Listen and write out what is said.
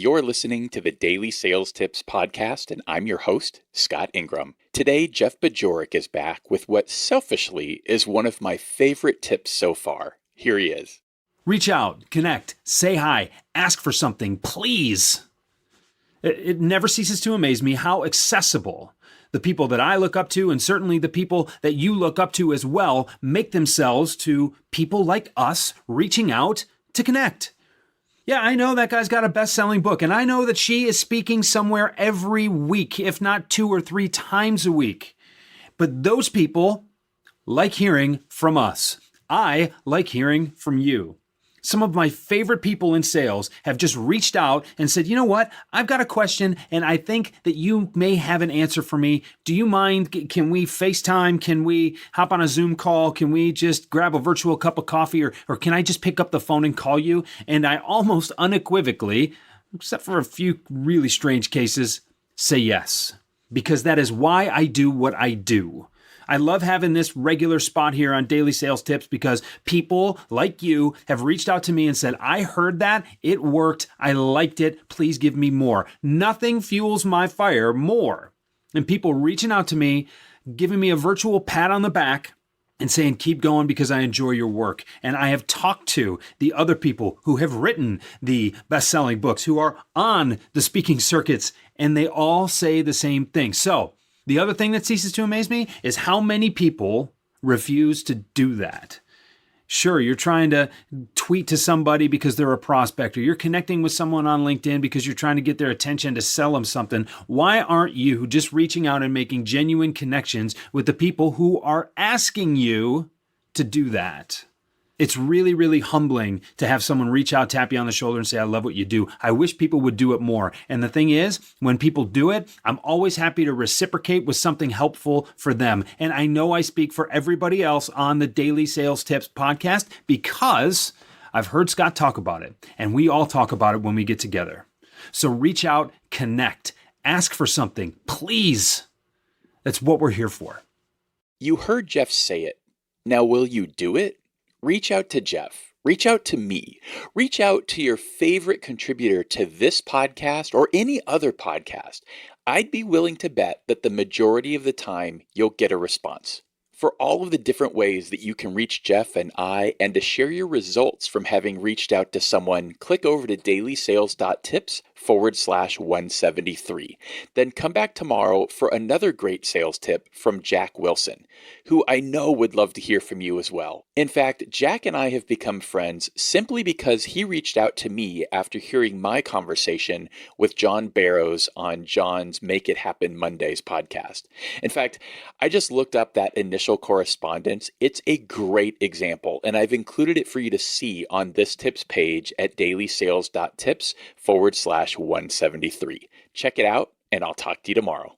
You're listening to the Daily Sales Tips Podcast, and I'm your host, Scott Ingram. Today, Jeff Bajorek is back with what selfishly is one of my favorite tips so far. Here he is. Reach out, connect, say hi, ask for something, please. It never ceases to amaze me how accessible the people that I look up to, and certainly the people that you look up to as well, make themselves to people like us reaching out to connect. Yeah, I know that guy's got a best-selling book, and I know that she is speaking somewhere every week, if not 2 or 3 times a week. But those people like hearing from us. I like hearing from you. Some of my favorite people in sales have just reached out and said, you know what, I've got a question and I think that you may have an answer for me. Do you mind? Can we FaceTime? Can we hop on a Zoom call? Can we just grab a virtual cup of coffee or can I just pick up the phone and call you? And I almost unequivocally, except for a few really strange cases, say yes, because that is why I do what I do. I love having this regular spot here on Daily Sales Tips because people like you have reached out to me and said, I heard that, it worked, I liked it, please give me more. Nothing fuels my fire more than people reaching out to me, giving me a virtual pat on the back and saying, keep going because I enjoy your work. And I have talked to the other people who have written the best-selling books, who are on the speaking circuits, and they all say the same thing. So, the other thing that ceases to amaze me is how many people refuse to do that. Sure, you're trying to tweet to somebody because they're a prospect, or you're connecting with someone on LinkedIn because you're trying to get their attention to sell them something. Why aren't you just reaching out and making genuine connections with the people who are asking you to do that? It's really, really humbling to have someone reach out, tap you on the shoulder and say, I love what you do. I wish people would do it more. And the thing is, when people do it, I'm always happy to reciprocate with something helpful for them. And I know I speak for everybody else on the Daily Sales Tips podcast because I've heard Scott talk about it. And we all talk about it when we get together. So reach out, connect, ask for something, please. That's what we're here for. You heard Jeff say it. Now, will you do it? Reach out to Jeff. Reach out to me. Reach out to your favorite contributor to this podcast or any other podcast. I'd be willing to bet that the majority of the time you'll get a response. For all of the different ways that you can reach Jeff and I, and to share your results from having reached out to someone, click over to dailysales.tips/173. Then come back tomorrow for another great sales tip from Jack Wilson, who I know would love to hear from you as well. In fact, Jack and I have become friends simply because he reached out to me after hearing my conversation with John Barrows on John's Make It Happen Mondays podcast. In fact, I just looked up that initial correspondence. It's a great example, and I've included it for you to see on this tips page at dailysales.tips/173. Check it out, and I'll talk to you tomorrow.